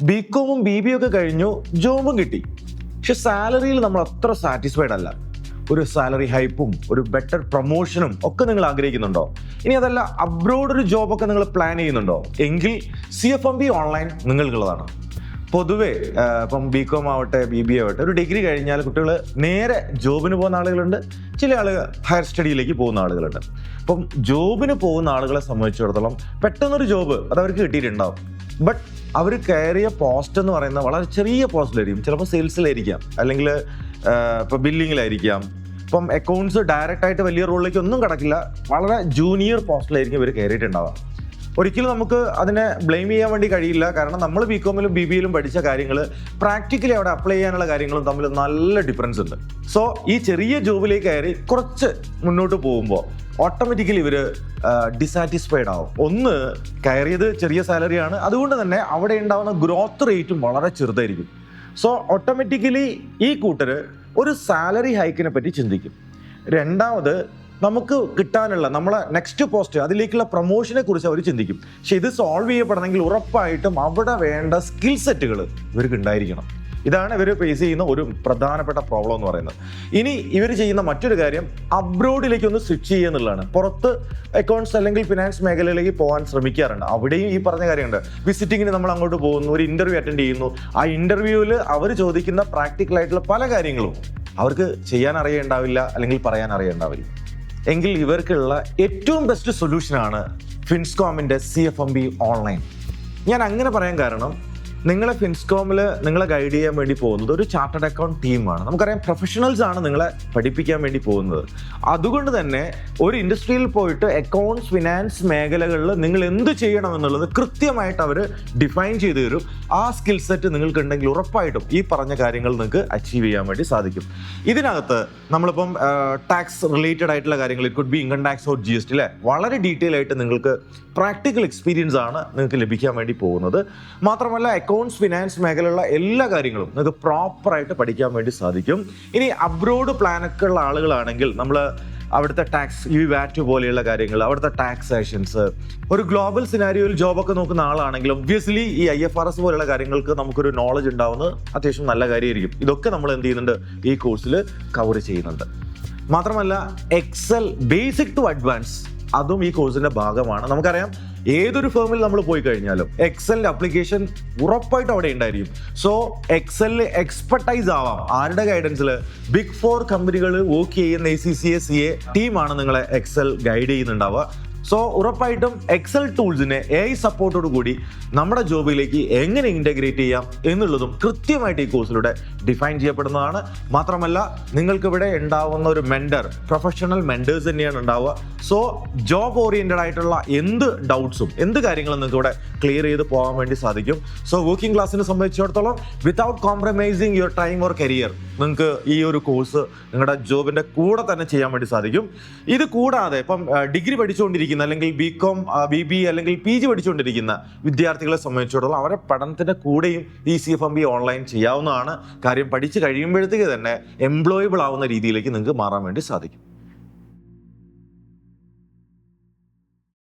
ബികോമും BBA ഒക്കെ കഴിഞ്ഞു, ജോബും കിട്ടി. പക്ഷെ സാലറിയിൽ നമ്മൾ അത്ര സാറ്റിസ്ഫൈഡ് അല്ല. ഒരു സാലറി ഹൈപ്പും ഒരു ബെറ്റർ പ്രൊമോഷനും ഒക്കെ നിങ്ങൾ ആഗ്രഹിക്കുന്നുണ്ടോ? ഇനി അതല്ല, അബ്രോഡ് ഒരു ജോബൊക്കെ നിങ്ങൾ പ്ലാൻ ചെയ്യുന്നുണ്ടോ? എങ്കിൽ CFMB ഓൺലൈൻ നിങ്ങൾക്കുള്ളതാണ്. പൊതുവെ ഇപ്പം BCom ആവട്ടെ BBA ആവട്ടെ, ഒരു ഡിഗ്രി കഴിഞ്ഞാൽ കുട്ടികൾ നേരെ ജോബിന് പോകുന്ന ആളുകളുണ്ട്, ചില ആളുകൾ ഹയർ സ്റ്റഡിയിലേക്ക് പോകുന്ന ആളുകളുണ്ട്. അപ്പം ജോബിന് പോകുന്ന ആളുകളെ സംബന്ധിച്ചിടത്തോളം പെട്ടെന്നൊരു ജോബ് അത് അവർക്ക് കിട്ടിയിട്ടുണ്ടാവും. ബട്ട് അവർ കയറിയ പോസ്റ്റ് എന്ന് പറയുന്നത് വളരെ ചെറിയ പോസ്റ്റിലായിരിക്കും. ചിലപ്പോൾ സെയിൽസിലായിരിക്കാം, അല്ലെങ്കിൽ ഇപ്പോൾ ബില്ലിങ്ങിലായിരിക്കാം. ഇപ്പം അക്കൗണ്ട്സ് ഡയറക്റ്റ് ആയിട്ട് വലിയ റോളിലേക്ക് ഒന്നും കിടക്കില്ല, വളരെ ജൂനിയർ പോസ്റ്റിലായിരിക്കും ഇവർ കയറിയിട്ടുണ്ടാവുക. ഒരിക്കലും നമുക്ക് അതിനെ ബ്ലെയിം ചെയ്യാൻ വേണ്ടി കഴിയില്ല. കാരണം നമ്മൾ BComലും BBAയിലും പഠിച്ച കാര്യങ്ങൾ പ്രാക്ടിക്കലി അവിടെ അപ്ലൈ ചെയ്യാനുള്ള കാര്യങ്ങളും തമ്മിൽ നല്ല ഡിഫറൻസ് ഉണ്ട്. സോ ഈ ചെറിയ ജോബിലേക്ക് കയറി കുറച്ച് മുന്നോട്ട് പോകുമ്പോൾ ഓട്ടോമാറ്റിക്കലി ഇവർ ഡിസാറ്റിസ്ഫൈഡ് ആവും. ഒന്ന്, കയറിയത് ചെറിയ സാലറിയാണ്, അതുകൊണ്ട് തന്നെ അവിടെ ഉണ്ടാകുന്ന ഗ്രോത്ത് റേറ്റും വളരെ ചെറുതായിരിക്കും. സോ ഓട്ടോമാറ്റിക്കലി ഈ കൂട്ടർ ഒരു സാലറി ഹൈക്കിനെ പറ്റി ചിന്തിക്കും. രണ്ടാമത്, നമുക്ക് കിട്ടാനുള്ള നമ്മളെ നെക്സ്റ്റ് പോസ്റ്റ്, അതിലേക്കുള്ള പ്രൊമോഷനെ കുറിച്ച് അവർ ചിന്തിക്കും. പക്ഷെ ഇത് സോൾവ് ചെയ്യപ്പെടണമെങ്കിൽ ഉറപ്പായിട്ടും അവിടെ വേണ്ട സ്കിൽ സെറ്റുകൾ ഇവർക്ക് ഉണ്ടായിരിക്കണം. ഇതാണ് ഇവർ ഫേസ് ചെയ്യുന്ന ഒരു പ്രധാനപ്പെട്ട പ്രോബ്ലം എന്ന് പറയുന്നത്. ഇനി ഇവർ ചെയ്യുന്ന മറ്റൊരു കാര്യം അബ്രോഡിലേക്ക് ഒന്ന് സ്വിച്ച് ചെയ്യുക എന്നുള്ളതാണ്. പുറത്ത് അക്കൗണ്ട്സ് അല്ലെങ്കിൽ ഫിനാൻസ് മേഖലയിലേക്ക് പോകാൻ ശ്രമിക്കാറുണ്ട്. അവിടെയും ഈ പറഞ്ഞ കാര്യമുണ്ട്. വിസിറ്റിങ്ങിന് നമ്മൾ അങ്ങോട്ട് പോകുന്നു, ഒരു ഇന്റർവ്യൂ അറ്റൻഡ് ചെയ്യുന്നു. ആ ഇന്റർവ്യൂവിൽ അവർ ചോദിക്കുന്ന പ്രാക്ടിക്കൽ ആയിട്ടുള്ള പല കാര്യങ്ങളും അവർക്ക് ചെയ്യാൻ അറിയുണ്ടാവില്ല, അല്ലെങ്കിൽ പറയാൻ അറിയുണ്ടാവില്ല. എങ്കിൽ ഇവർക്കുള്ള ഏറ്റവും ബെസ്റ്റ് സൊല്യൂഷനാണ് ഫിൻസ്കോമിൻ്റെ CFMB ഓൺലൈൻ. ഞാൻ അങ്ങനെ പറയാൻ കാരണം, നിങ്ങളെ ഫിൻസ്കോമിൽ നിങ്ങളെ ഗൈഡ് ചെയ്യാൻ വേണ്ടി പോകുന്നത് ഒരു ചാർട്ടേഡ് അക്കൗണ്ട് ടീമാണ്. നമുക്കറിയാം, പ്രൊഫഷണൽസ് ആണ് നിങ്ങളെ പഠിപ്പിക്കാൻ വേണ്ടി പോകുന്നത്. അതുകൊണ്ട് തന്നെ ഒരു ഇൻഡസ്ട്രിയിൽ പോയിട്ട് അക്കൗണ്ട്സ് ഫിനാൻസ് മേഖലകളിൽ നിങ്ങൾ എന്ത് ചെയ്യണം എന്നുള്ളത് കൃത്യമായിട്ട് അവർ ഡിഫൈൻ ചെയ്തു തരും. ആ സ്കിൽ സെറ്റ് നിങ്ങൾക്കുണ്ടെങ്കിൽ ഉറപ്പായിട്ടും ഈ പറഞ്ഞ കാര്യങ്ങൾ നിങ്ങൾക്ക് അച്ചീവ് ചെയ്യാൻ വേണ്ടി സാധിക്കും. ഇതിനകത്ത് നമ്മളിപ്പം ടാക്സ് റിലേറ്റഡ് ആയിട്ടുള്ള കാര്യങ്ങൾ, it could be income tax or GST അല്ലേ, വളരെ ഡീറ്റെയിൽ ആയിട്ട് നിങ്ങൾക്ക് പ്രാക്ടിക്കൽ എക്സ്പീരിയൻസ് ആണ് നിങ്ങൾക്ക് ലഭിക്കാൻ വേണ്ടി പോകുന്നത്. മാത്രമല്ല അക്കൗണ്ട്സ് ഫിനാൻസ് മേഖലയിലുള്ള എല്ലാ കാര്യങ്ങളും നിങ്ങൾക്ക് പ്രോപ്പറായിട്ട് പഠിക്കാൻ വേണ്ടി സാധിക്കും. ഇനി അബ്രോഡ് പ്ലാനൊക്കെ ഉള്ള ആളുകളാണെങ്കിൽ നമ്മൾ അവിടുത്തെ ടാക്സ് VAT പോലെയുള്ള കാര്യങ്ങൾ, അവിടുത്തെ ടാക്സേഷൻസ്, ഒരു ഗ്ലോബൽ സിനാരിയോയിൽ ജോബൊക്കെ നോക്കുന്ന ആളാണെങ്കിൽ ഒബ്വിയസ്ലി ഈ IFRS പോലെയുള്ള കാര്യങ്ങൾക്ക് നമുക്കൊരു നോളജ് ഉണ്ടാവുന്നത് അത്യാവശ്യം നല്ല കാര്യമായിരിക്കും. ഇതൊക്കെ നമ്മൾ എന്ത് ചെയ്യുന്നുണ്ട്, ഈ കോഴ്സിൽ കവർ ചെയ്യുന്നുണ്ട്. മാത്രമല്ല എക്സൽ ബേസിക് ടു അഡ്വാൻസ് അതും ഈ കോഴ്സിന്റെ ഭാഗമാണ്. നമുക്കറിയാം, ഏതൊരു ഫേമിൽ നമ്മൾ പോയി കഴിഞ്ഞാലും എക്സലിന്റെ അപ്ലിക്കേഷൻ ഉറപ്പായിട്ട് അവിടെ ഉണ്ടായിരിക്കും. സോ എക്സലിൽ എക്സ്പെർട്ടൈസ് ആവാം. ആരുടെ ഗൈഡൻസിൽ? ബിഗ് 4 കമ്പനികൾ വർക്ക് ചെയ്യുന്ന ACCA CA ടീമാണ് നിങ്ങളെ എക്സൽ ഗൈഡ് ചെയ്യുന്നുണ്ടാവുക. സോ ഉറപ്പായിട്ടും എക്സൽ ടൂൾസിനെ AI സപ്പോർട്ടോട് കൂടി നമ്മുടെ ജോബിലേക്ക് എങ്ങനെ ഇൻറ്റഗ്രേറ്റ് ചെയ്യാം എന്നുള്ളതും കൃത്യമായിട്ട് ഈ കോഴ്സിലൂടെ ഡിഫൈൻ ചെയ്യപ്പെടുന്നതാണ്. മാത്രമല്ല നിങ്ങൾക്കിവിടെ ഉണ്ടാവുന്ന ഒരു മെൻറ്റർ, പ്രൊഫഷണൽ മെൻറ്റേഴ്സ് തന്നെയാണ് ഉണ്ടാവുക. സോ ജോബ് ഓറിയൻറ്റഡ് ആയിട്ടുള്ള എന്ത് ഡൗട്ട്സും എന്ത് കാര്യങ്ങളും നിങ്ങൾക്ക് ഇവിടെ ക്ലിയർ ചെയ്ത് പോകാൻ വേണ്ടി സാധിക്കും. സോ വർക്കിംഗ് ക്ലാസ്സിനെ സംബന്ധിച്ചിടത്തോളം without compromising your time or career നിങ്ങൾക്ക് ഈ ഒരു കോഴ്സ് നിങ്ങളുടെ ജോബിൻ്റെ കൂടെ തന്നെ ചെയ്യാൻ വേണ്ടി സാധിക്കും. ഇത് കൂടാതെ ഇപ്പം ഡിഗ്രി പഠിച്ചുകൊണ്ടിരിക്കുന്ന അല്ലെങ്കിൽ BCom BBA അല്ലെങ്കിൽ PG പഠിച്ചുകൊണ്ടിരിക്കുന്ന വിദ്യാർത്ഥികളെ സംബന്ധിച്ചിടത്തോളം അവരെ പഠനത്തിൻ്റെ കൂടെയും ഈ CFMB ഓൺലൈൻ ചെയ്യാവുന്നതാണ്. കാര്യം പഠിച്ച് കഴിയുമ്പോഴത്തേക്ക് തന്നെ എംപ്ലോയബിൾ ആവുന്ന രീതിയിലേക്ക് നിങ്ങൾക്ക് മാറാൻ വേണ്ടി സാധിക്കും.